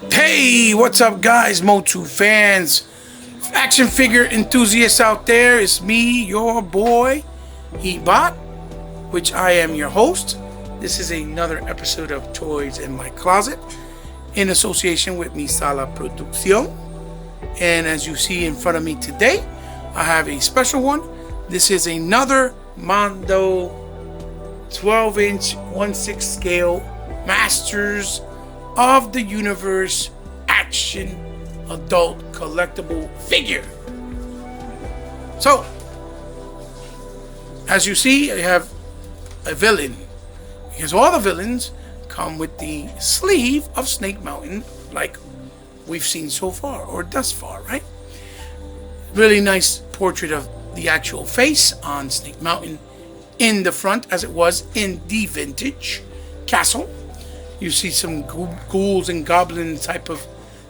Hey, what's up, guys? Motu fans, action figure enthusiasts out there. It's me, your boy, Ebot, which I am your host. This is another episode of Toys in My Closet in association with Mi Sala Producción. And as you see in front of me today, I have a special one. This is another Mondo 12-inch 1/6 scale Masters of the Universe action adult collectible figure. So, as you see, I have a villain, because all the villains come with the sleeve of Snake Mountain, like we've seen so far, or thus far, right? Really nice portrait of the actual face on Snake Mountain in the front, as it was in the vintage castle. You see some ghouls and goblin type of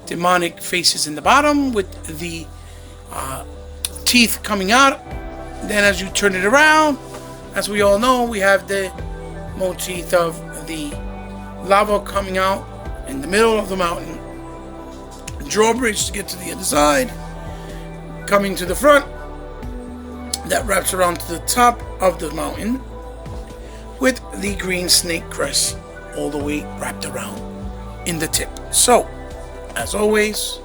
demonic faces in the bottom with the teeth coming out. Then as you turn it around, as we all know, we have the motif of the lava coming out in the middle of the mountain. Drawbridge to get to the other side. Coming to the front, that wraps around to the top of the mountain with the green snake crest all the way wrapped around in the tip. So, as always,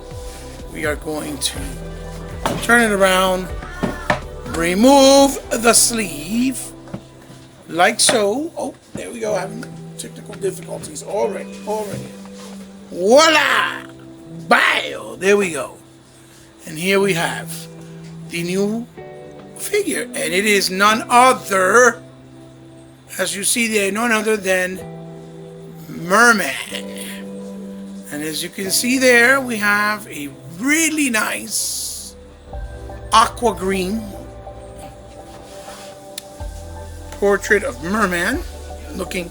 we are going to turn it around, remove the sleeve, like so. Oh, there we go, having technical difficulties already. Voila! Bow! There we go. And here we have the new figure, and it is none other, as you see there, none other than Merman. And as you can see there, we have a really nice aqua green portrait of Merman, looking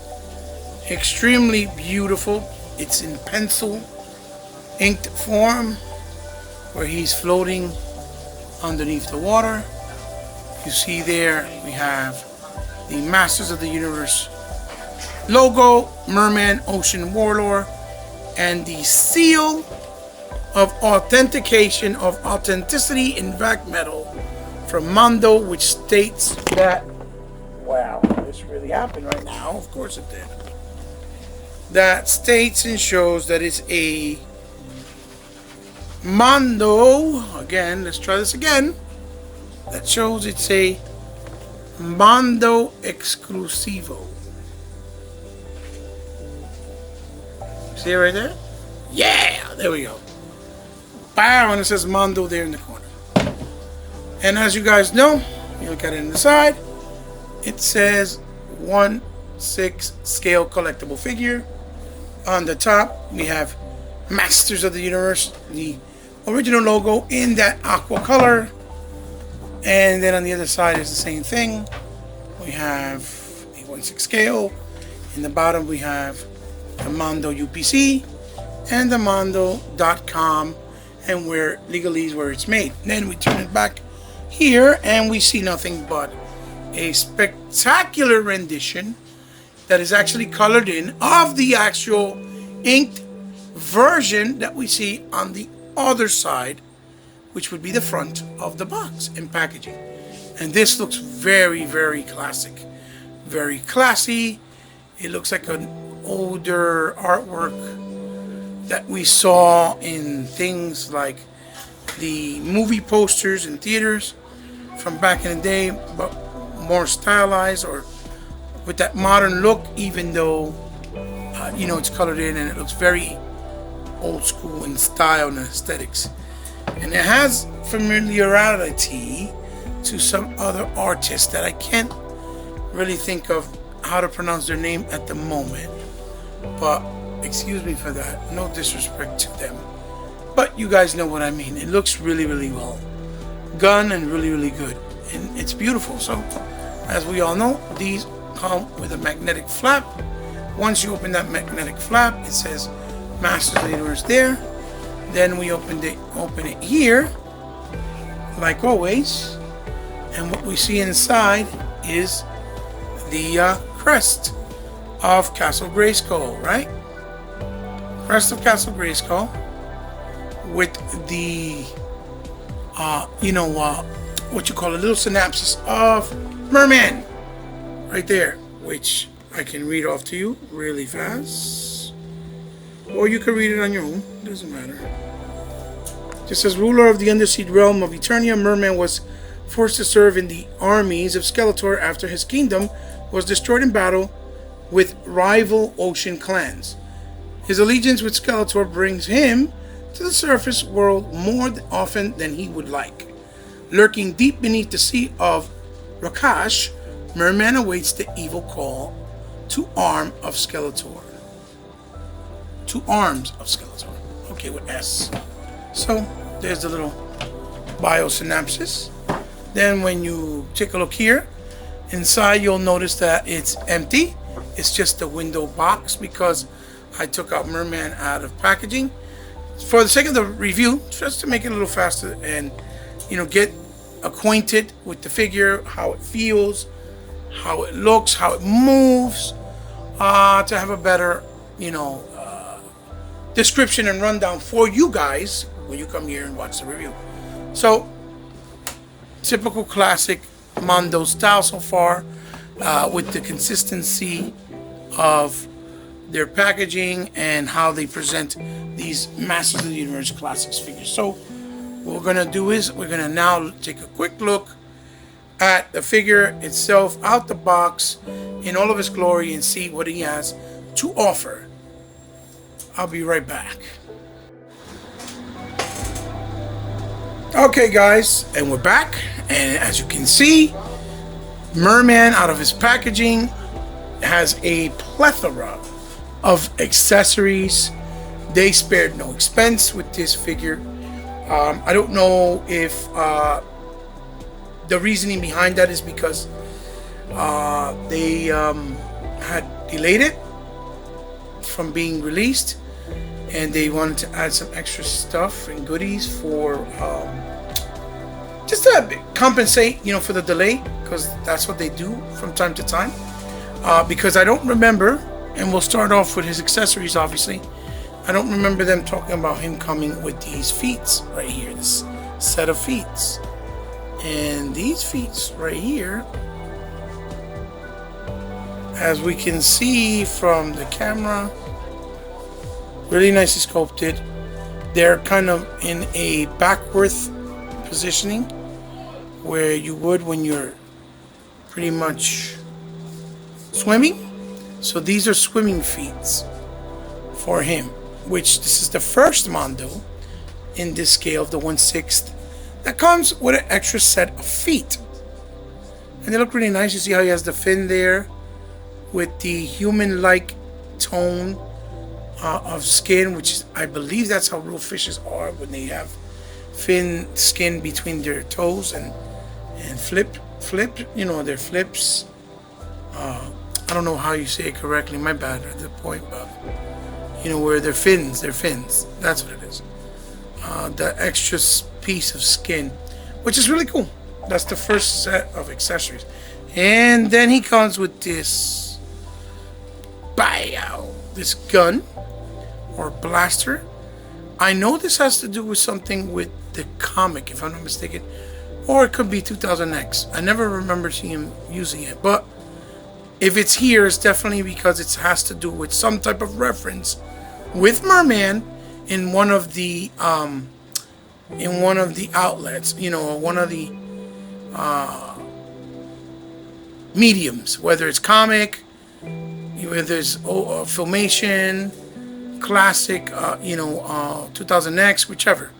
extremely beautiful. It's in pencil inked form, where he's floating underneath the water. You see there, we have the Masters of the Universe logo, Merman, Ocean Warlord, and the seal of authentication of authenticity in black metal from Mondo, which states that, wow, this really happened right now. Of course it did. That states and shows that it's a Mondo, again, let's try this again. That shows it's a Mondo Exclusivo. See it right there? Yeah, there we go. Bow, and it says Mondo there in the corner. And as you guys know, you look at it on the side, it says 1/6 scale collectible figure. On the top, we have Masters of the Universe, the original logo in that aqua color. And then on the other side is the same thing. We have a 1/6 scale. In the bottom, we have the Mondo UPC and the Mondo.com, and where legalese where it's made. Then we turn it back here and we see nothing but a spectacular rendition that is actually colored in of the actual inked version that we see on the other side, which would be the front of the box and packaging. And this looks very, very classic, very classy. It looks like an older artwork that we saw in things like the movie posters in theaters from back in the day, but more stylized or with that modern look, even though it's colored in and it looks very old school in style and aesthetics. And it has familiarity to some other artists that I can't really think of how to pronounce their name at the moment, but excuse me for that, no disrespect to them, but you guys know what I mean. It looks really, really well done and really, really good, and it's beautiful. So as we all know, these come with a magnetic flap. Once you open that magnetic flap, it says Masters of the Universe there. Then we open it here, like always, and what we see inside is the crest of Castle Grayskull, right? Crest of Castle Grayskull with the, what you call a little synopsis of Merman right there, which I can read off to you really fast, or you can read it on your own, doesn't matter. Just as ruler of the undersea realm of Eternia, Merman was forced to serve in the armies of Skeletor after his kingdom was destroyed in battle with rival ocean clans. His allegiance with Skeletor brings him to the surface world more often than he would like. Lurking deep beneath the sea of Rakash, Merman awaits the evil call to arm of Skeletor. To arms of Skeletor. Okay, with S. So, there's the little biosynopsis. Then when you take a look here, inside you'll notice that it's empty. It's just a window box because I took out Merman out of packaging. For the sake of the review, just to make it a little faster and, get acquainted with the figure, how it feels, how it looks, how it moves, to have a better, description and rundown for you guys when you come here and watch the review. So, typical classic Mondo style so far, with the consistency of their packaging and how they present these Masters of the Universe Classics figures. So what we're going to do is we're going to now take a quick look at the figure itself out the box in all of its glory and see what he has to offer. I'll be right back. Okay guys, and we're back, and as you can see, Merman out of his packaging has a plethora of accessories. They spared no expense with this figure. I don't know if the reasoning behind that is because they had delayed it from being released and they wanted to add some extra stuff and goodies for just to compensate, for the delay, because that's what they do from time to time. Because I don't remember, and we'll start off with his accessories, obviously. I don't remember them talking about him coming with these feats right here, this set of feats. And these feats right here, as we can see from the camera, really nicely sculpted. They're kind of in a backward positioning where you would when you're pretty much swimming. So these are swimming feats for him, which this is the first Mondo in this scale of the 1/6 that comes with an extra set of feet, and they look really nice. You see how he has the fin there with the human-like tone of skin, which is, I believe that's how real fishes are when they have fin skin between their toes and flip, their flips. I don't know how you say it correctly, my bad at the point, but where their fins, that's what it is. The extra piece of skin, which is really cool. That's the first set of accessories. And then he comes with this this gun or blaster. I know this has to do with something with the comic, if I'm not mistaken, or it could be 2000X. I never remember seeing him using it, but if it's here, it's definitely because it has to do with some type of reference with Merman in one of the outlets, one of the mediums, whether it's comic, whether it's Filmation, classic, 2000X, whichever.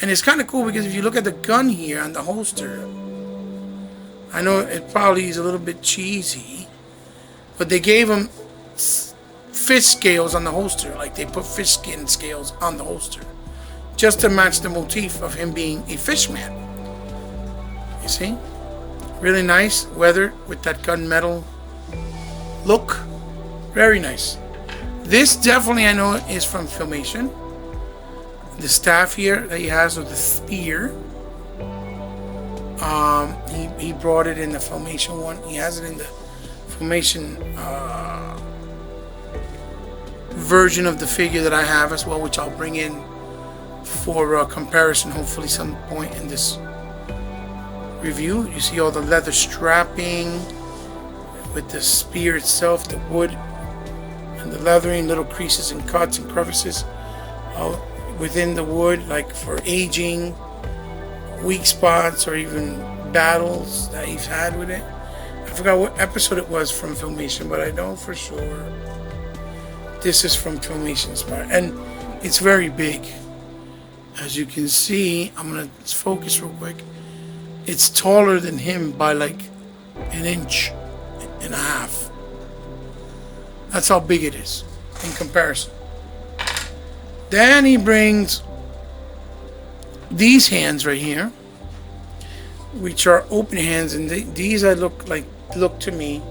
And it's kind of cool because if you look at the gun here on the holster, I know it probably is a little bit cheesy, but they gave him fish scales on the holster, like they put fish skin scales on the holster, just to match the motif of him being a fishman. You see? Really nice, weathered with that gunmetal look. Very nice. This definitely I know is from Filmation. The staff here that he has with the spear. He brought it in the Filmation one. He has it in the Filmation version of the figure that I have as well, which I'll bring in for comparison hopefully some point in this review. You see all the leather strapping with the spear itself, the wood and the leathering, little creases and cuts and crevices within the wood, like for aging, weak spots, or even battles that he's had with it. I forgot what episode it was from Filmation, but I know for sure this is from Filmation Inspired, and it's very big. As you can see, I'm gonna focus real quick. It's taller than him by like an inch and a half. That's how big it is in comparison. Then he brings these hands right here, which are open hands, and these look to me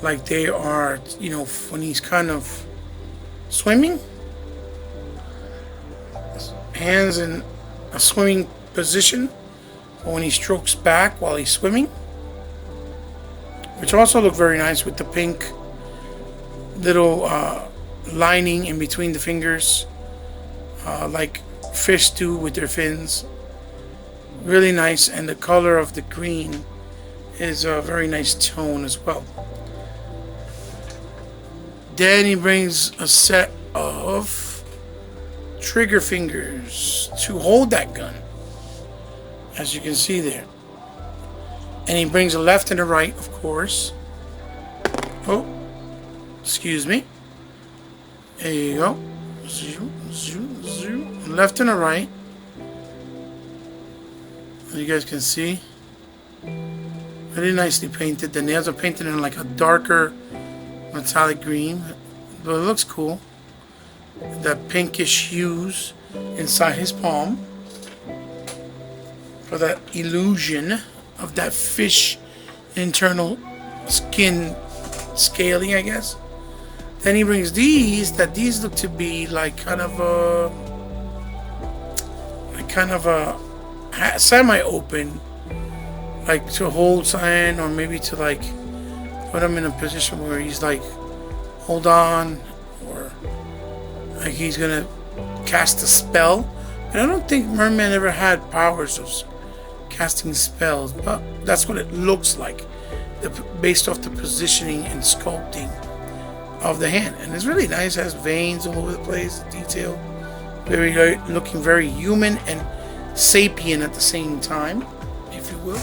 like they are, you know, when he's kind of swimming, hands in a swimming position, or when he strokes back while he's swimming, which also look very nice with the pink little lining in between the fingers, like fish do with their fins. Really nice, and the color of the green is a very nice tone as well. Then he brings a set of trigger fingers to hold that gun, as you can see there. And he brings a left and a right, of course. Oh, excuse me. There you go. Zoom, zoom, zoom. Left and a right. You guys can see. Really nicely painted. The nails are painted in like a darker metallic green, but it looks cool. That pinkish hues inside his palm for that illusion of that fish internal skin scaling, I guess. Then he brings these look to be like kind of a semi-open, like to hold something, or maybe to like put him in a position where he's like, hold on, or like he's gonna cast a spell. And I don't think Merman ever had powers of casting spells, but that's what it looks like, based off the positioning and sculpting of the hand. And it's really nice. It has veins all over the place, detail, looking very human and sapient at the same time, if you will.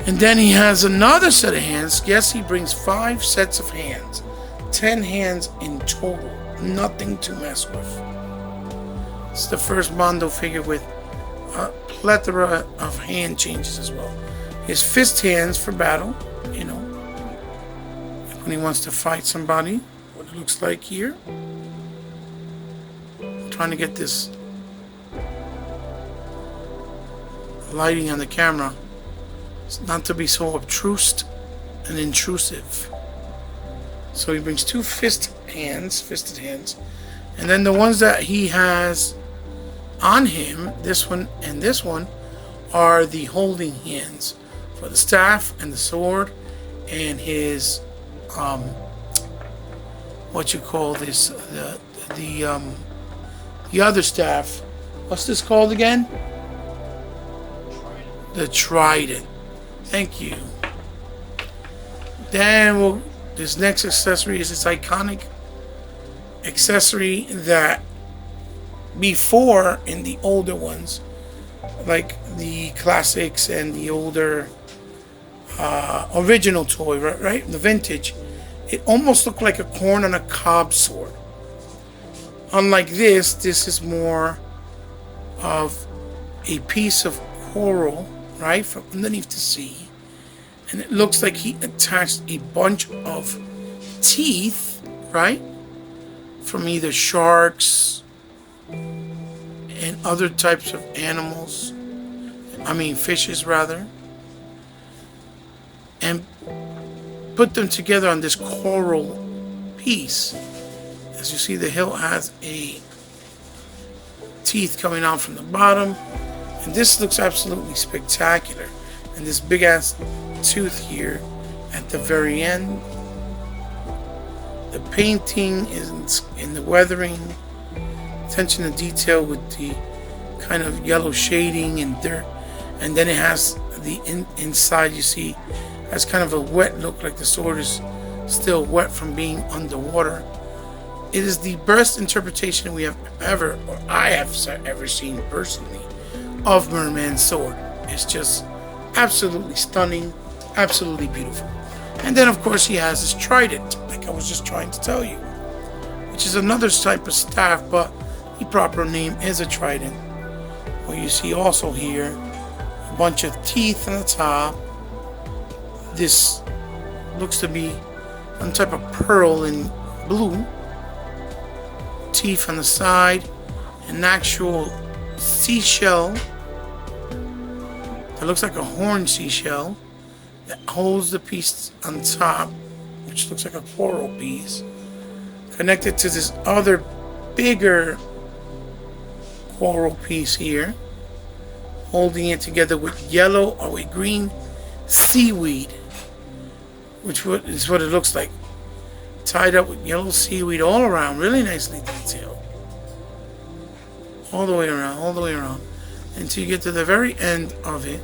And then he has another set of hands. Yes, he brings 5 sets of hands, 10 hands in total, nothing to mess with. It's the first Mondo figure with a plethora of hand changes as well. His fist hands for battle, you know, when he wants to fight somebody, what it looks like here. I'm trying to get this lighting on the camera, it's not to be so obtrused and intrusive. So he brings 2 fisted hands, and then the ones that he has on him, this one and this one, are the holding hands for the staff and the sword, and his what you call this, the other staff. What's this called again? The Trident. Thank you. Then this next accessory is this iconic accessory that before, in the older ones, like the classics and the older original toy, right? The vintage, it almost looked like a corn on a cob sword. Unlike this is more of a piece of coral, right, from underneath the sea, and it looks like he attached a bunch of teeth, right, from either sharks and other types of animals, fishes rather, and put them together on this coral piece. As you see, the hilt has a teeth coming out from the bottom, and this looks absolutely spectacular. And this big ass tooth here at the very end, the painting is in the weathering, attention to detail with the kind of yellow shading and dirt, and then it has the inside, you see, has kind of a wet look, like the sword is still wet from being underwater. It is the best interpretation we have ever, or I have ever seen personally, of Merman's sword. It's just absolutely stunning, absolutely beautiful. And then of course he has his trident, like I was just trying to tell you, which is another type of staff, but the proper name is a trident. Well, you see also here a bunch of teeth on the top. This looks to be some type of pearl in blue. Teeth on the side, an actual seashell that looks like a horn seashell that holds the piece on top, which looks like a coral piece, connected to this other bigger coral piece here, holding it together with yellow or with green seaweed, which is what it looks like, tied up with yellow seaweed all around, really nicely detailed, all the way around, until you get to the very end of it.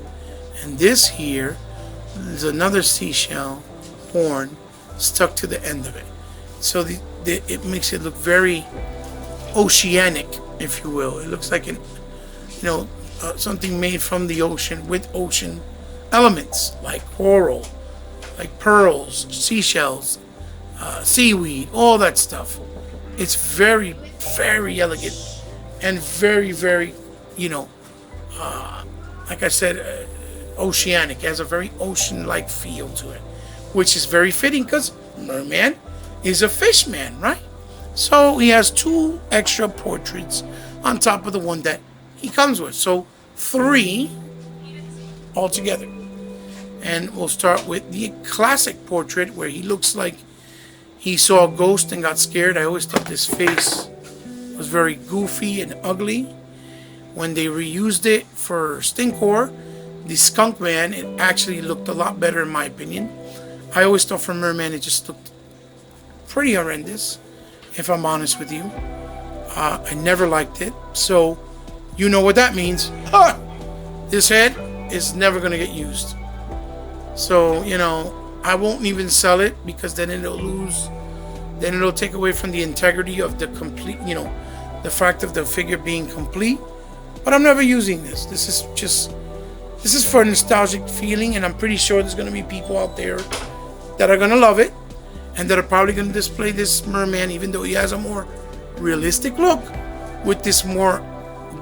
And this here is another seashell horn stuck to the end of it, so it makes it look very oceanic, if you will. It looks like something made from the ocean with ocean elements like coral, like pearls, seashells, seaweed, all that stuff. It's very, very elegant and very, very, like I said, oceanic. It has a very ocean-like feel to it, which is very fitting because Merman is a fish man, right? So he has 2 extra portraits on top of the one that he comes with. So 3 altogether. And we'll start with the classic portrait where he looks like he saw a ghost and got scared. I always thought this face was very goofy and ugly. When they reused it for Stinkor, the skunk man, it actually looked a lot better in my opinion. I always thought for Merman it just looked pretty horrendous, if I'm honest with you. I never liked it. So you know what that means. This head is never going to get used. So, I won't even sell it, because then it'll take away from the integrity of the complete, the fact of the figure being complete. But I'm never using this. This is for a nostalgic feeling, and I'm pretty sure there's going to be people out there that are going to love it, and that are probably going to display this Merman, even though he has a more realistic look, with this more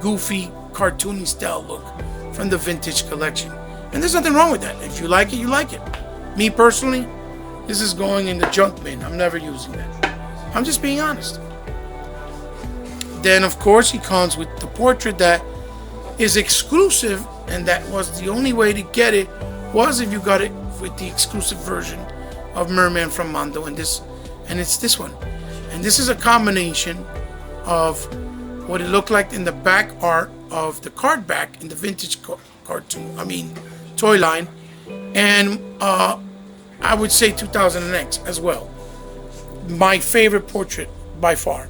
goofy, cartoony style look from the vintage collection. And there's nothing wrong with that. If you like it, you like it. Me personally, this is going in the junk bin. I'm never using that. I'm just being honest. Then, of course, he comes with the portrait that is exclusive, and that was the only way to get it, was if you got it with the exclusive version of Merman from Mondo, and it's this one. And this is a combination of what it looked like in the back art of the card back in the vintage toy line, and I would say 2000X as well. My favorite portrait by far.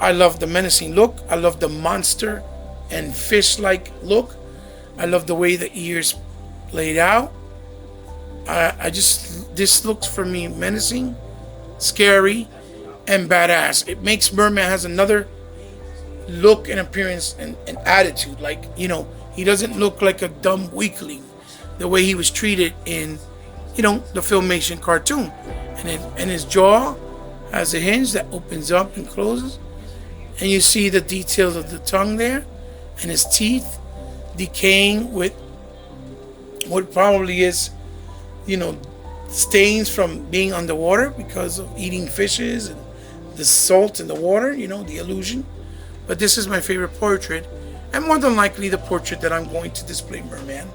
I love the menacing look. I love the monster and fish-like look. I love the way the ears played out. This looks for me menacing, scary, and badass. It makes Merman has another look and appearance and attitude. Like, he doesn't look like a dumb weakling the way he was treated in, the Filmation cartoon. And his jaw has a hinge that opens up and closes. And you see the details of the tongue there, and his teeth decaying with what probably is, stains from being underwater because of eating fishes and the salt in the water, the illusion. But this is my favorite portrait, and more than likely the portrait that I'm going to display Merman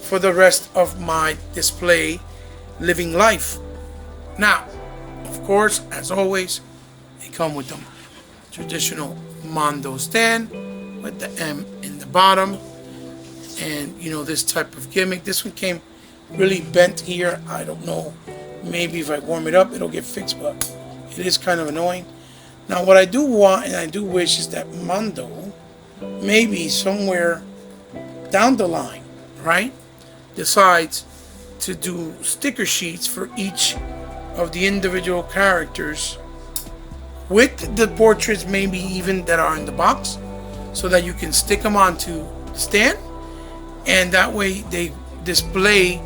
for the rest of my display living life. Now, of course, as always, they come with the traditional Mondo stand with the M in the bottom, and this type of gimmick. This one came really bent here. I don't know, maybe if I warm it up it'll get fixed, but It is kind of annoying. Now what I do want and I do wish is that Mondo, maybe somewhere down the line, right, decides to do sticker sheets for each of the individual characters with the portraits maybe even that are in the box, so that you can stick them onto the stand, and that way they display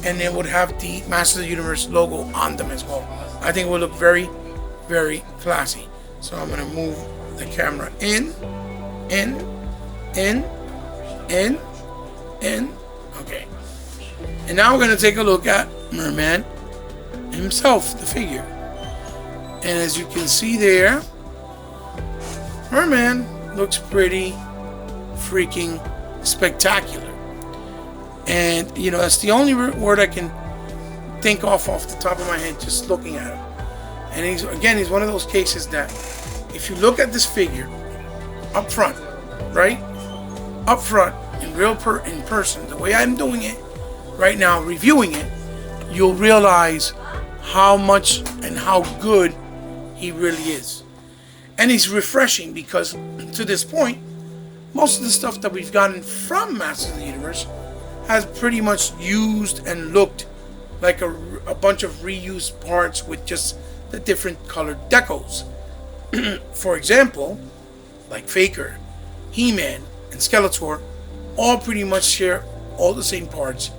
and it would have the Masters of the Universe logo on them as well. I think it will look very, very classy. So I'm going to move the camera in. Okay. And now we're going to take a look at Merman himself, the figure. And as you can see there, Merman looks pretty freaking spectacular. And, you know, that's the only word I can think off the top of my head just looking at him. And he's one of those cases that if you look at this figure up front, right? Up front, in person, the way I'm doing it right now, reviewing it, you'll realize how much and how good he really is. And he's refreshing because to this point, most of the stuff that we've gotten from Masters of the Universe has pretty much used and looked like a bunch of reused parts with just the different colored decos. For example, like Faker, He-Man, and Skeletor all pretty much share all the same parts.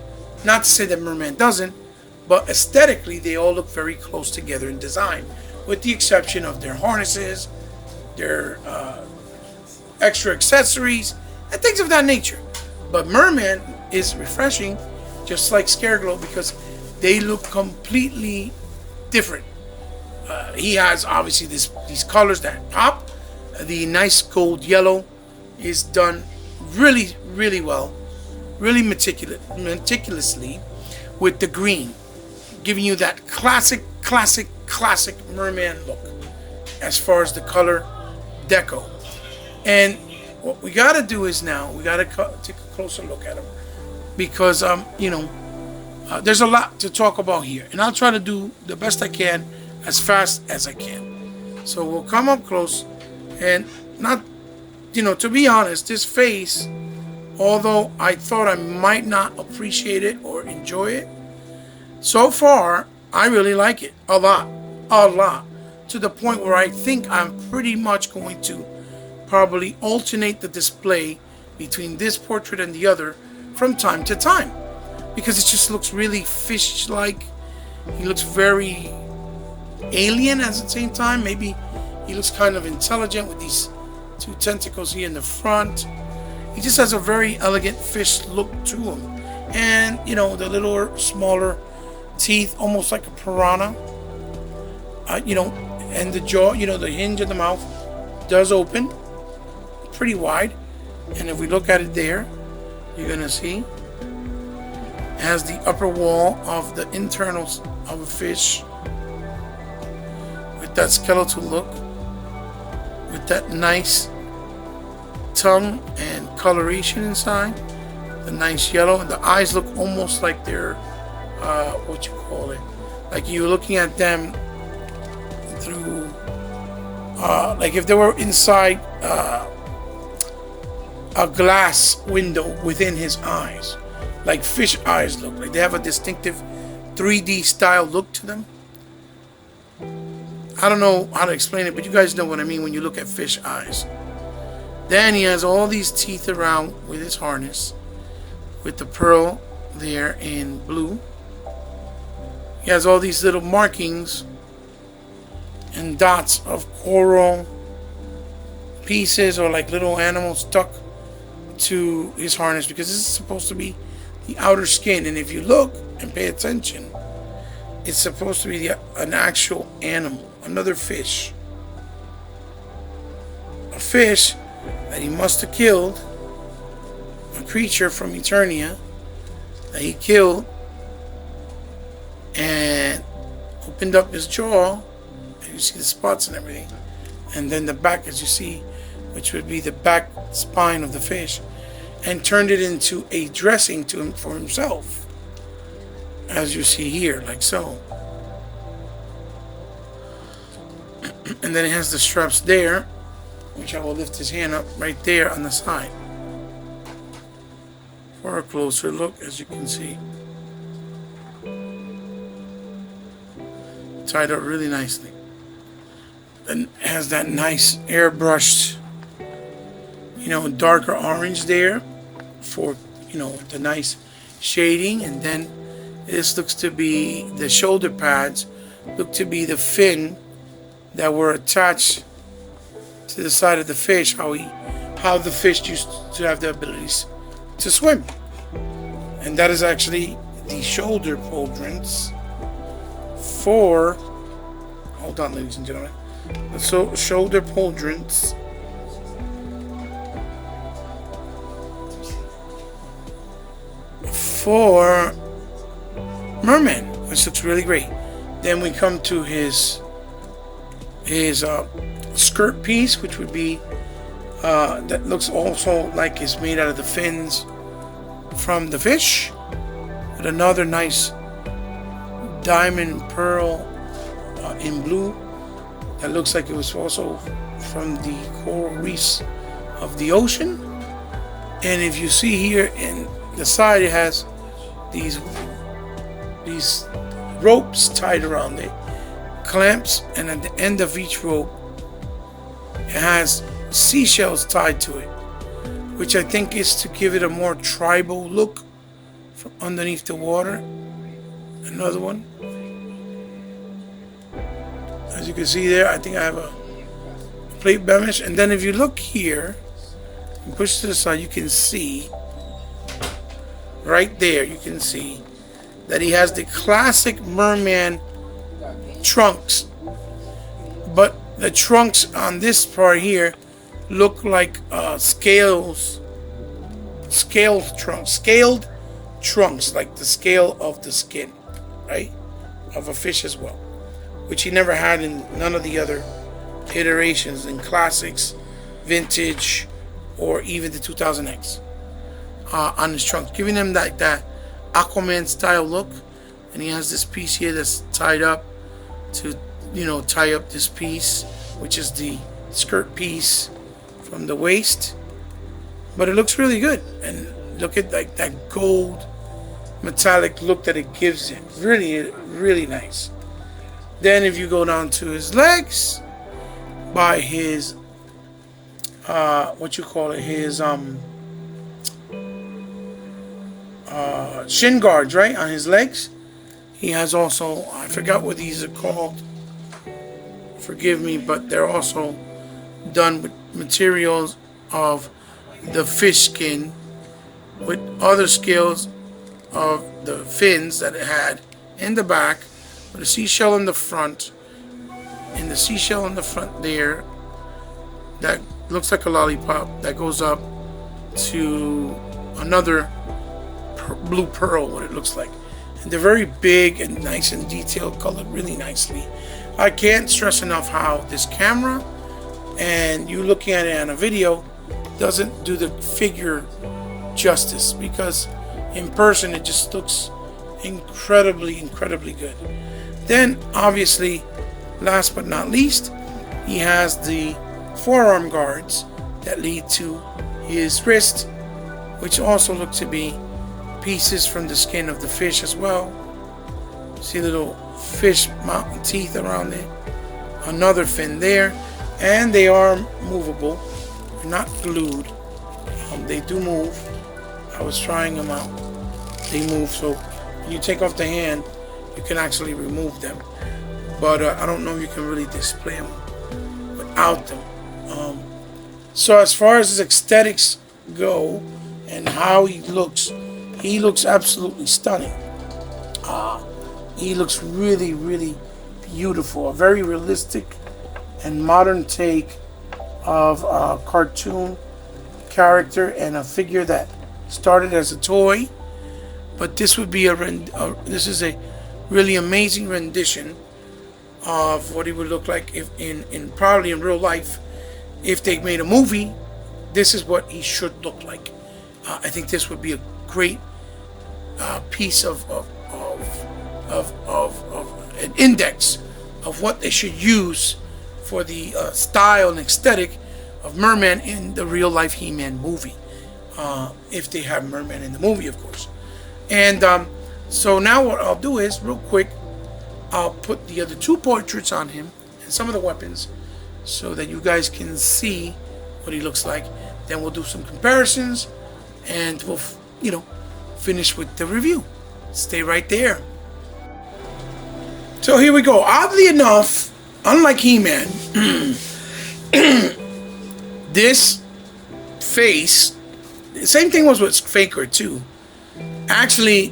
Not to say that Merman doesn't, but aesthetically they all look very close together in design, with the exception of their harnesses, their extra accessories, and things of that nature. But Merman is refreshing, just like Scareglow, because they look completely different. He has obviously these colors that pop. The nice gold yellow is done really, really well, really meticulously with the green, giving you that classic Merman look as far as the color deco. And what we got to do is now we got to take a closer look at him, because there's a lot to talk about here, and I'll try to do the best I can as fast as I can. So we'll come up close, and not, to be honest, this face, although I thought I might not appreciate it or enjoy it, so far I really like it a lot, to the point where I think I'm pretty much going to probably alternate the display between this portrait and the other from time to time, because it just looks really fish-like. He looks very alien at the same time. Maybe he looks kind of intelligent with these two tentacles here in the front. He just has a very elegant fish look to him, and the little smaller teeth, almost like a piranha. And the jaw, the hinge of the mouth does open pretty wide, and if we look at it there, you're gonna see it has the upper wall of the internals of a fish with that skeletal look, with that nice tongue and coloration inside, the nice yellow, and the eyes look almost like they're like you're looking at them through like if they were inside a glass window within his eyes, like fish eyes look like. They have a distinctive 3D style look to them. I don't know how to explain it, but you guys know what I mean when you look at fish eyes. Then he has all these teeth around with his harness, with the pearl there in blue. He has all these little markings and dots of coral pieces, or like little animals stuck to his harness, because this is supposed to be the outer skin, and if you look and pay attention, it's supposed to be an actual animal, another fish, a fish that he must have killed, a creature from Eternia that he killed and opened up his jaw, and you see the spots and everything, and then the back, as you see, which would be the back spine of the fish, and turned it into a dressing for himself, as you see here, like so. And then it has the straps there, which I will lift his hand up right there on the side for a closer look. As you can see, tied up really nicely, and has that nice airbrushed, darker orange there for the nice shading. And then this looks to be the shoulder pads, look to be the fin that were attached to the side of the fish, how the fish used to have the abilities to swim. And that is actually the shoulder pauldrons for, hold on ladies and gentlemen, so shoulder pauldrons for Merman, which looks really great. Then we come to his skirt piece, which would be that looks also like it's made out of the fins from the fish, with another nice diamond pearl in blue that looks like it was also from the coral reefs of the ocean. And if you see here in the side, it has these ropes tied around it, clamps, and at the end of each rope it has seashells tied to it, which I think is to give it a more tribal look from underneath the water. Another one, as you can see there, I think I have a plate blemish. And then if you look here and push to the side, you can see right there, you can see that he has the classic Merman trunks, but the trunks on this part here look like scaled trunks, like the scale of the skin, right, of a fish as well, which he never had in none of the other iterations in classics, vintage, or even the 2000X on his trunks, giving him that Aquaman style look. And he has this piece here that's tied up to tie up this piece, which is the skirt piece from the waist. But it looks really good, and look at like that gold metallic look that it gives him. Really, really nice. Then if you go down to his legs, by his his shin guards, right, on his legs, he has also, I forgot what these are called, forgive me, but they're also done with materials of the fish skin, with other scales of the fins that it had in the back, with a seashell in the front, and the seashell in the front there that looks like a lollipop that goes up to another blue pearl, what it looks like. And they're very big and nice and detailed, colored really nicely. I can't stress enough how this camera and you looking at it on a video doesn't do the figure justice, because in person it just looks incredibly good. Then obviously, last but not least, he has the forearm guards that lead to his wrist, which also look to be pieces from the skin of the fish as well. See little fish mountain teeth around it, another fin there, and they are movable. They're not glued. They do move. I was trying them out. They move, so when you take off the hand, you can actually remove them. But I don't know if you can really display them without them. So as far as his aesthetics go and how he looks absolutely stunning. He looks really beautiful. A very realistic and modern take of a cartoon character and a figure that started as a toy. But this would be this is a really amazing rendition of what he would look like if probably in real life. If they made a movie, this is what he should look like. I think this would be a great piece of an index of what they should use for the style and aesthetic of Merman in the real life He-Man movie, if they have Merman in the movie, of course. And so now what I'll do is, real quick, I'll put the other 2 portraits on him and some of the weapons so that you guys can see what he looks like. Then we'll do some comparisons and we'll, finish with the review. Stay right there. So here we go. Oddly enough, unlike He-Man, this face, the same thing was with Faker too, actually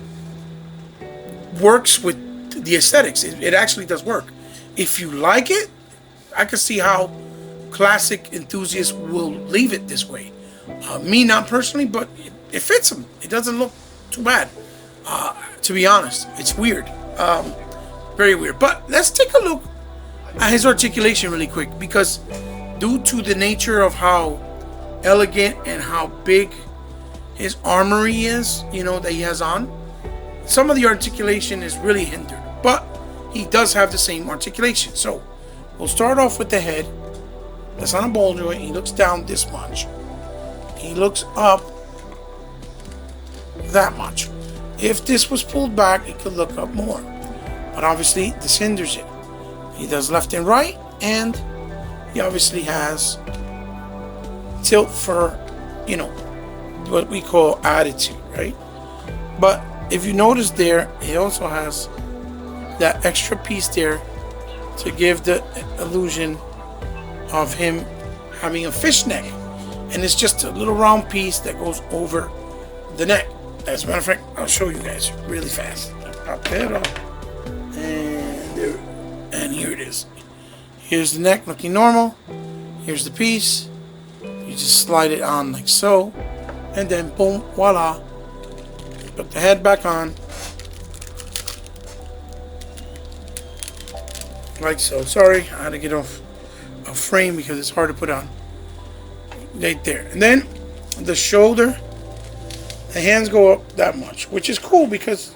works with the aesthetics. It actually does work. If you like it, I can see how classic enthusiasts will leave it this way. Me, not personally, but it fits him. It doesn't look too bad. To be honest, it's weird. Very weird. But let's take a look at his articulation really quick, because due to the nature of how elegant and how big his armory is, that he has on, some of the articulation is really hindered. But he does have the same articulation. So we'll start off with the head. That's on a ball joint. He looks down this much. He looks up that much. If this was pulled back, it could look up more. But obviously, this hinders it. He does left and right, and he obviously has tilt for, what we call attitude, right? But if you notice there, he also has that extra piece there to give the illusion of him having a fish neck. And it's just a little round piece that goes over the neck. As a matter of fact, I'll show you guys really fast. Pop that up. And there. And here it is. Here's the neck looking normal. Here's the piece. You just slide it on like so. And then boom, voila. Put the head back on. Like so. Sorry, I had to get off a frame because it's hard to put on. Right there. And then the shoulder, the hands go up that much, which is cool because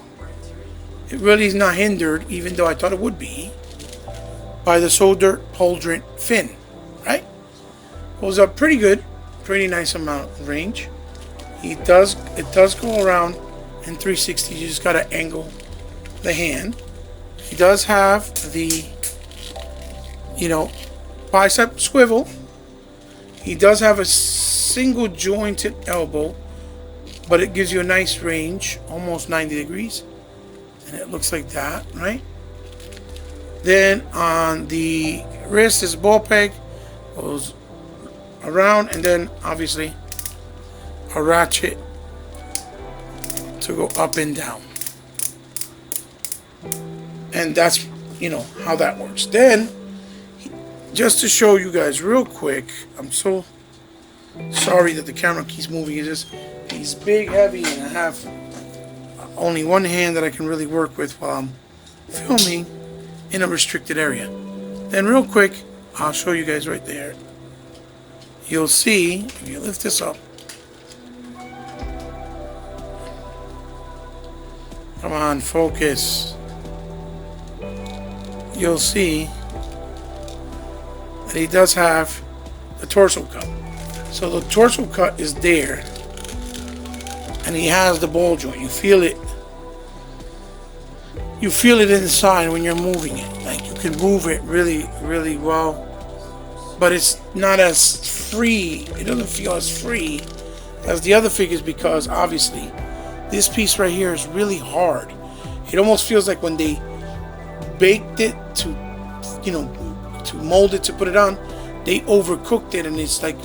it really is not hindered, even though I thought it would be, by the shoulder pauldron fin, right? Goes up pretty good, pretty nice amount of range. It does go around in 360. You just gotta angle the hand. He does have the, bicep swivel. He does have a single jointed elbow, but it gives you a nice range, almost 90 degrees. And it looks like that, right? Then on the wrist, this ball peg goes around, and then obviously a ratchet to go up and down. And that's, how that works. Then, just to show you guys real quick, I'm so sorry that the camera keeps moving. It's just, he's big, heavy, and I have only one hand that I can really work with while I'm filming in a restricted area. Then real quick, I'll show you guys right there. You'll see, if you lift this up, come on, focus. You'll see that he does have the torso cut. So the torso cut is there, and he has the ball joint. You feel it. You feel it inside when you're moving it. Like, you can move it really, really well, but it's not as free. It doesn't feel as free as the other figures, because obviously this piece right here is really hard. It almost feels like when they baked it to, to mold it to put it on, they overcooked it, and it's like,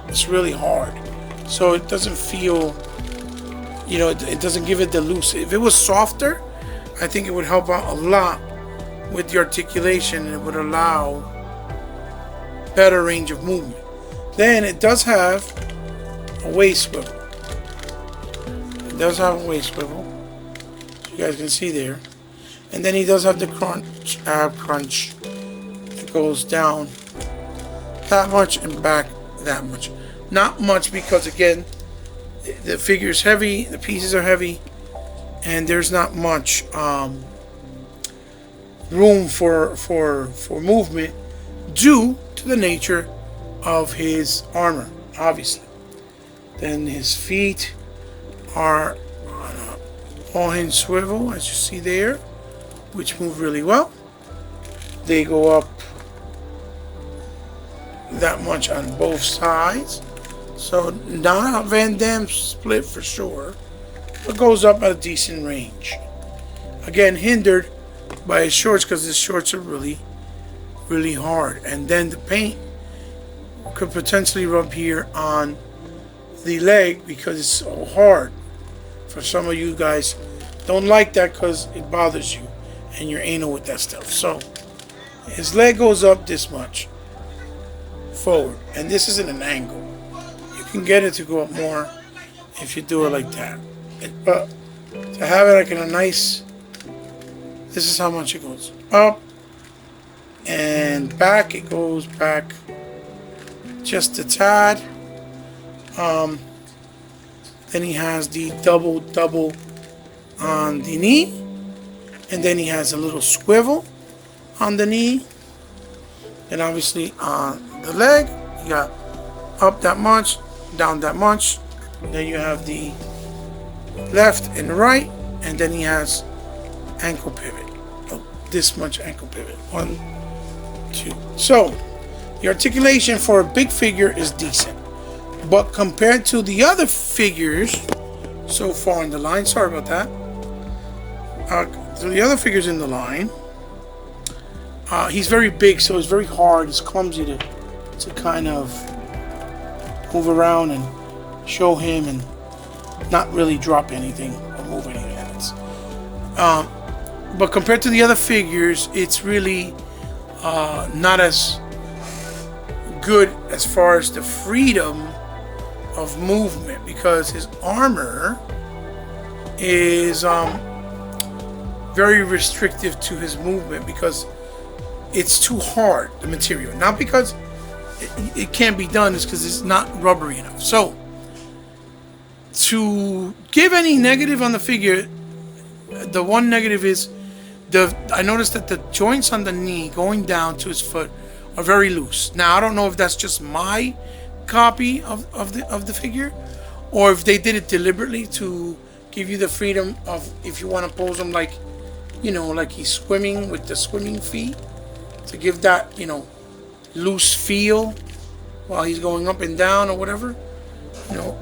it's really hard. So it doesn't feel, it doesn't give it the loose. If it was softer, I think it would help out a lot with the articulation, and it would allow better range of movement. Then it does have a waist swivel. It does have a waist swivel. You guys can see there. And then he does have the crunch. It goes down that much and back that much. Not much, because again, the figure is heavy, the pieces are heavy, and there's not much room for movement due to the nature of his armor, obviously. Then his feet are on a all-hinge swivel, as you see there, which move really well. They go up that much on both sides, so not a Van Damme split for sure, but goes up at a decent range. Again, hindered by his shorts, because his shorts are really hard, and then the paint could potentially rub here on the leg because it's so hard. For some of you guys don't like that because it bothers you and you're anal with that stuff. So his leg goes up this much forward, and this is at an angle. You can get it to go up more if you do it like that, but to have it like in a nice, this is how much it goes up and back. It goes back just a tad. Then he has the double on the knee, and then he has a little swivel on the knee, and obviously on the leg you got up that much, down that much. Then you have the left and right, and then he has ankle pivot. Oh, this much ankle pivot. 1, 2. So the articulation for a big figure is decent, but compared to the other figures so far in the line, sorry about that, to the other figures in the line, he's very big, so it's very hard, it's clumsy to kind of move around and show him and not really drop anything or move anything. But compared to the other figures, it's really not as good as far as the freedom of movement, because his armor is very restrictive to his movement because it's too hard, the material. Not because it can't be done, it's because it's not rubbery enough. So to give any negative on the figure, the one negative is I noticed that the joints on the knee going down to his foot are very loose. Now I don't know if that's just my copy of the figure, or if they did it deliberately to give you the freedom of, if you want to pose him like, you know, like he's swimming with the swimming feet, to give that, you know, loose feel while he's going up and down or whatever, you know,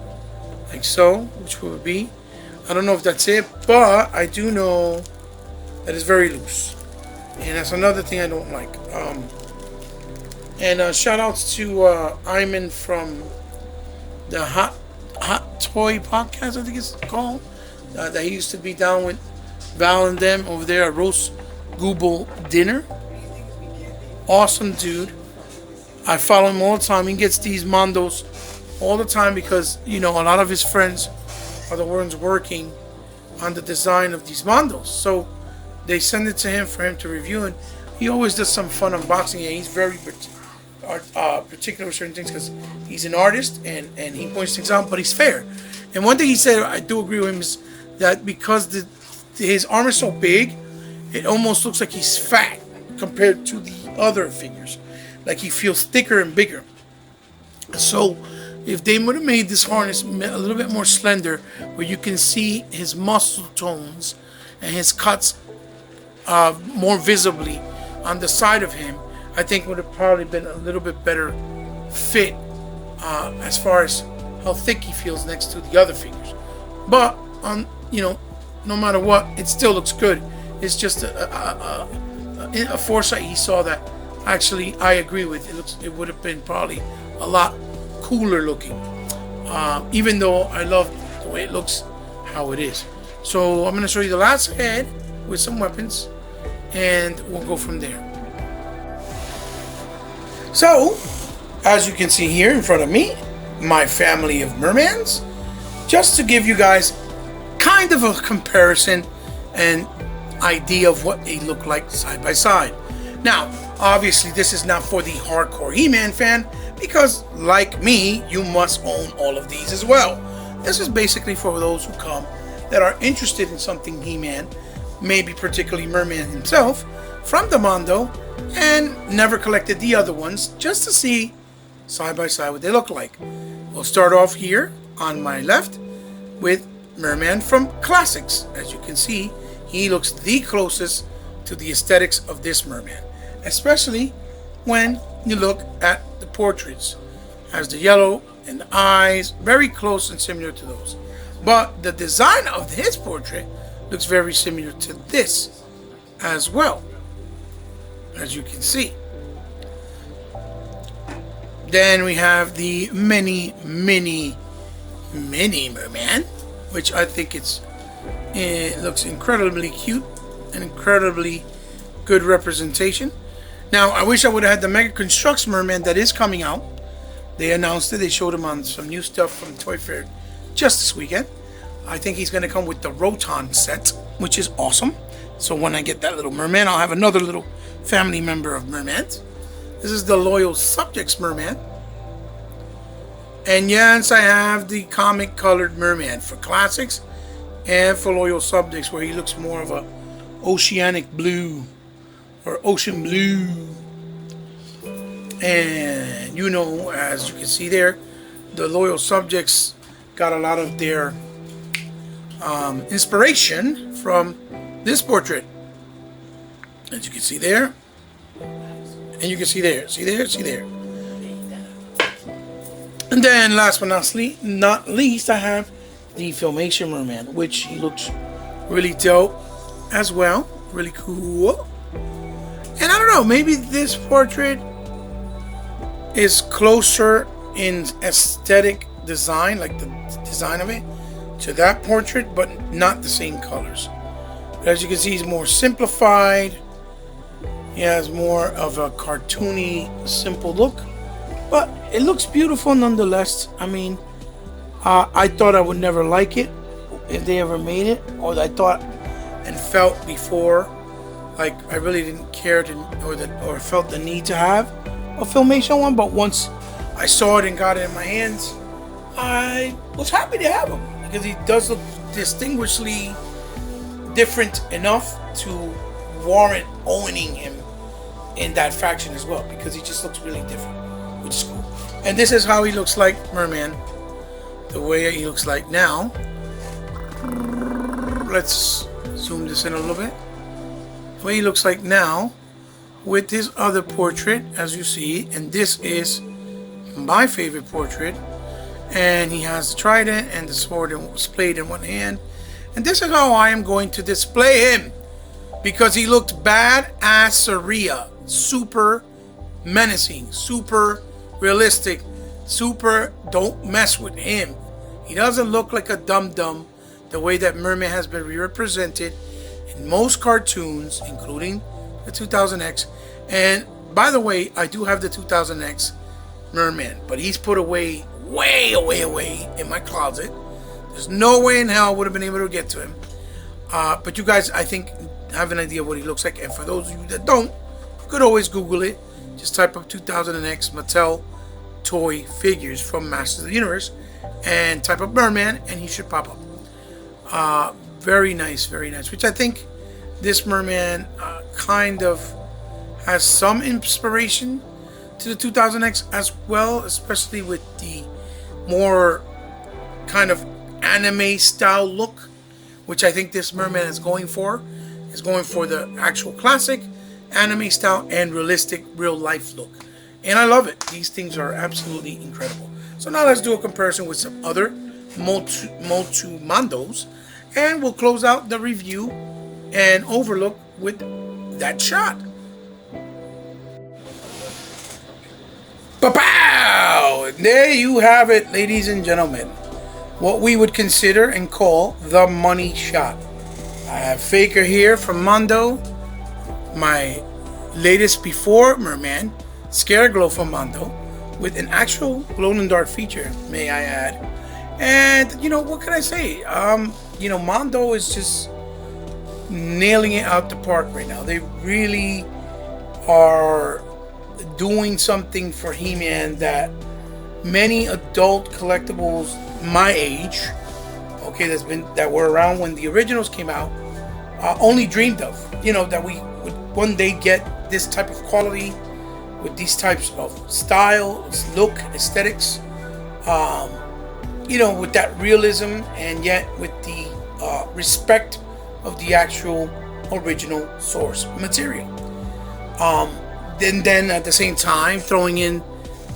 like so, which would be, I don't know if that's it, but I do know that it's very loose, and that's another thing I don't like. And shout outs to Iman from the Hot Toy Podcast, I think it's called, that he used to be down with Val and them over there at Roast Google Dinner. Awesome dude. I follow him all the time. He gets these Mondos all the time because, you know, a lot of his friends are the ones working on the design of these Mondos. So they send it to him for him to review, and he always does some fun unboxing. And he's very particular with certain things because he's an artist, and he points things out, but he's fair. And one thing he said, I do agree with him, is that because his armor is so big, it almost looks like he's fat compared to the other figures. Like he feels thicker and bigger. So if they would have made this harness a little bit more slender, where you can see his muscle tones and his cuts more visibly on the side of him, I think would have probably been a little bit better fit as far as how thick he feels next to the other figures. But you know, no matter what, it still looks good. It's just a foresight he saw that actually I agree with. It would have been probably a lot cooler looking, even though I love the way it looks, how it is. So I'm going to show you the last head with some weapons, and we'll go from there. So, as you can see here in front of me, my family of mermans, just to give you guys kind of a comparison and idea of what they look like side by side. Now, obviously this is not for the hardcore He-Man fan, because like me, you must own all of these as well. This is basically for those who come that are interested in something He-Man, maybe particularly Merman himself, from the Mondo, and never collected the other ones just to see side by side what they look like. We'll start off here on my left with Merman from Classics. As you can see, he looks the closest to the aesthetics of this Merman, especially when you look at the portraits. Has the yellow and the eyes, very close and similar to those. But the design of his portrait looks very similar to this as well, as you can see. Then we have the mini Merman, which I think it looks incredibly cute, an incredibly good representation. Now, I wish I would have had the Mega Constructs Merman that is coming out. They announced it. They showed him on some new stuff from Toy Fair just this weekend. I think he's going to come with the Roton set, which is awesome. So when I get that little Merman, I'll have another little family member of Mermans. This is the Loyal Subjects Merman. And yes, I have the comic colored Merman for Classics and for Loyal Subjects, where he looks more of a oceanic blue or ocean blue. And you know, as you can see there, the Loyal Subjects got a lot of their inspiration from this portrait, as you can see there, and you can see there, see there. And then last but not least, I have the Filmation Merman, which he looks really dope as well, really cool. And I don't know, maybe this portrait is closer in aesthetic design, like the design of it, to that portrait, but not the same colors. But as you can see, he's more simplified. He has more of a cartoony, simple look, but it looks beautiful nonetheless. I mean, I thought I would never like it if they ever made it, or I thought and felt before like I really didn't care to, or felt the need to have a Filmation one. But once I saw it and got it in my hands, I was happy to have him, because he does look distinguishedly different enough to warrant owning him in that faction as well, because he just looks really different, which is cool. And this is how he looks like Merman, the way he looks like now. Let's zoom this in a little bit. The way he looks like now with his other portrait, as you see, and this is my favorite portrait. And he has the trident and the sword displayed in one hand. And this is how I am going to display him, because he looked bad-asseria, super menacing, super realistic, super don't mess with him. He doesn't look like a dum-dum the way that Merman has been represented in most cartoons, including the 2000X. And by the way, I do have the 2000X Merman, but he's put away way in my closet. There's no way in hell I would have been able to get to him. But you guys, I think, have an idea what he looks like. And for those of you that don't, you could always Google it. Just type up 2000X Mattel toy figures from Masters of the Universe and type up Merman, and he should pop up. Very nice, which I think this Merman kind of has some inspiration to the 2000X as well, especially with the more kind of anime style look, which I think this Merman is going for the actual classic anime style and realistic real life look. And I love it. These things are absolutely incredible. So now let's do a comparison with some other Mondos, and we'll close out the review and overlook with that shot. Pow! There you have it, ladies and gentlemen. What we would consider and call the money shot. I have Faker here from Mondo, my latest before Merman, Scareglow from Mondo, with an actual glow-in-the-dark feature, may I add. And, you know, what can I say? You know, Mondo is just nailing it out the park right now. They really are doing something for He-Man that many adult collectibles my age, okay, that were around when the originals came out, only dreamed of. You know, that we would one day get this type of quality, with these types of style, look, aesthetics, you know, with that realism, and yet with the respect of the actual original source material. Then at the same time throwing in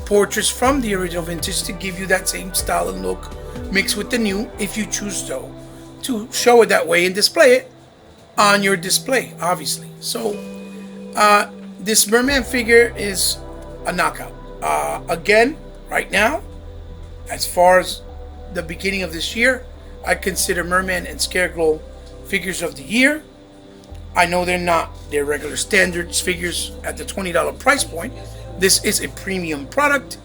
portraits from the original vintage to give you that same style and look mixed with the new, if you choose so to show it that way and display it on your display, obviously. So this Merman figure is a knockout. Again, right now, as far as the beginning of this year, I consider Merman and Scareglow figures of the year. I know they're not their regular standards figures at the $20 price point. This is a premium product.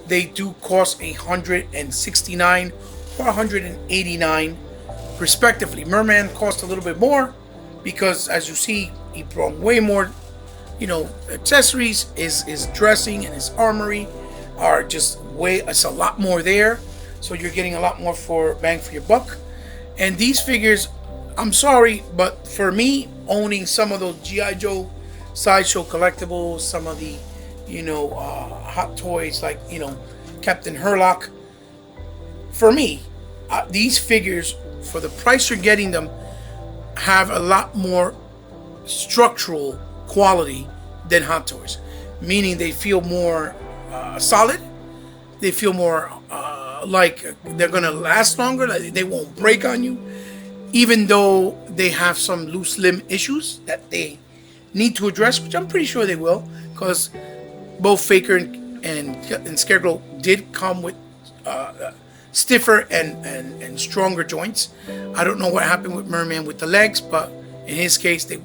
They do cost $169 or $189 respectively. Merman cost a little bit more because, as you see, he brought way more, you know, accessories. His dressing and his armory are just it's a lot more there. So you're getting a lot more for bang for your buck. And these figures, I'm sorry, but for me, owning some of those G.I. Joe Sideshow collectibles, some of the, you know, Hot Toys like, you know, Captain Herlock, for me, these figures, for the price you're getting them, have a lot more structural quality than Hot Toys. Meaning they feel more solid. They feel more like they're gonna last longer. Like they won't break on you, even though they have some loose limb issues that they need to address, which I'm pretty sure they will, because both Faker and Scareglow did come with stiffer and stronger joints. I don't know what happened with Merman with the legs, but in his case, they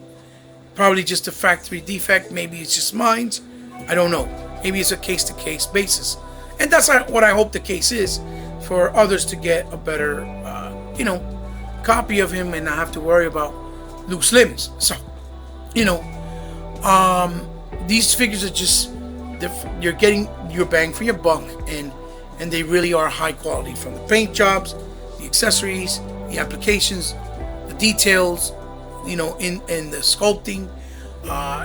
probably just a factory defect. Maybe it's just mine. I don't know. Maybe it's a case-to-case basis. And that's what I hope the case is, for others to get a better, you know, copy of him and not have to worry about loose limbs. So, you know, these figures are just, you're getting your bang for your buck, and they really are high quality, from the paint jobs, the accessories, the applications, the details, you know, in the sculpting.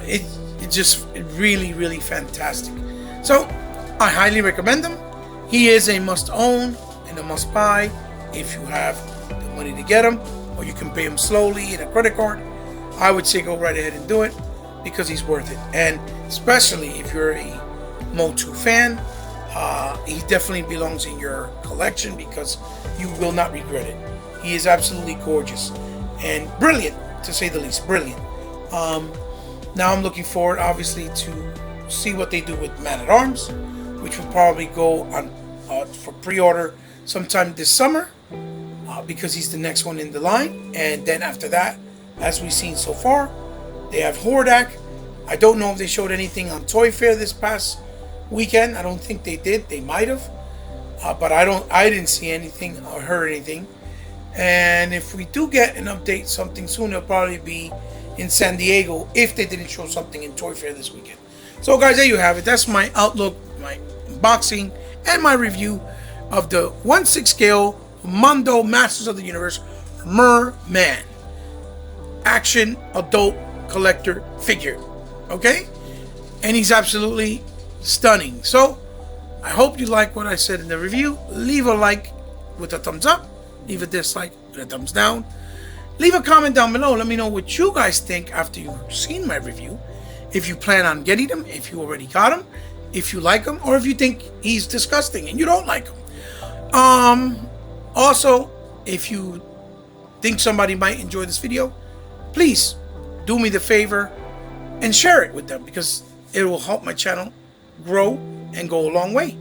It's just really, really fantastic. So I highly recommend them. He is a must own and a must buy if you have the money to get him, or you can pay him slowly in a credit card. I would say go right ahead and do it, because he's worth it. And especially if you're a Motu fan, he definitely belongs in your collection, because you will not regret it. He is absolutely gorgeous and brilliant, to say the least. Brilliant. Now I'm looking forward, obviously, to see what they do with Man-at-Arms, which will probably go on for pre-order sometime this summer, because he's the next one in the line. And then after that, as we've seen so far, they have Hordak. I don't know if they showed anything on Toy Fair this past weekend. I don't think they did. They might have, but I didn't see anything or heard anything. And if we do get an update, something soon, it'll probably be in San Diego, if they didn't show something in Toy Fair this weekend. So guys, there you have it. That's my outlook, my unboxing, and my review of the 1/6 scale Mondo Masters of the Universe Merman action adult collector figure. Okay? And he's absolutely stunning. So I hope you like what I said in the review. Leave a like with a thumbs up. Leave a dislike with a thumbs down. Leave a comment down below. Let me know what you guys think after you've seen my review. If you plan on getting them, if you already got them, if you like him, or if you think he's disgusting and you don't like him. Also, if you think somebody might enjoy this video, please do me the favor and share it with them, because it will help my channel grow and go a long way.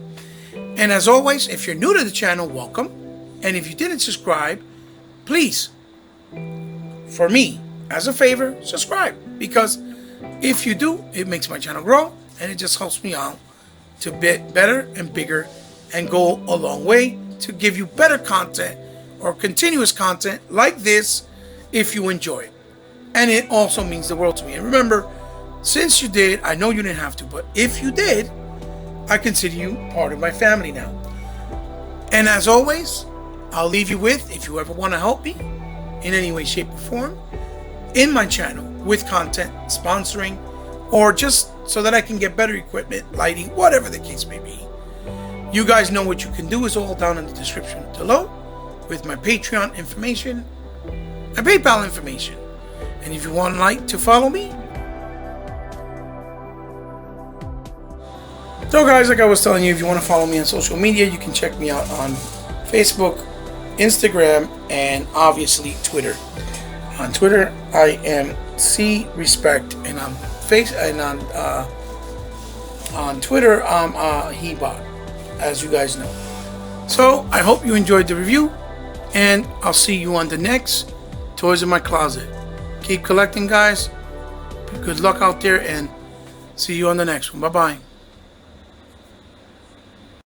And as always, if you're new to the channel, welcome. And if you didn't subscribe, please, for me, as a favor, subscribe, because if you do, it makes my channel grow, and it just helps me out to get better and bigger and go a long way to give you better content, or continuous content like this, if you enjoy it. And it also means the world to me. And remember, since you did, I know you didn't have to, but if you did, I consider you part of my family now. And as always, I'll leave you with, if you ever want to help me in any way, shape, or form in my channel with content, sponsoring, or just so that I can get better equipment, lighting, whatever the case may be. You guys know what you can do is all down in the description below with my Patreon information, my PayPal information. And if you want to follow me. So guys, like I was telling you, if you want to follow me on social media, you can check me out on Facebook, Instagram, and obviously Twitter. On Twitter, I am CRespect, and on Twitter, I'm Hebot, as you guys know. So I hope you enjoyed the review, and I'll see you on the next Toys in My Closet. Keep collecting, guys. Good luck out there, and see you on the next one. Bye-bye.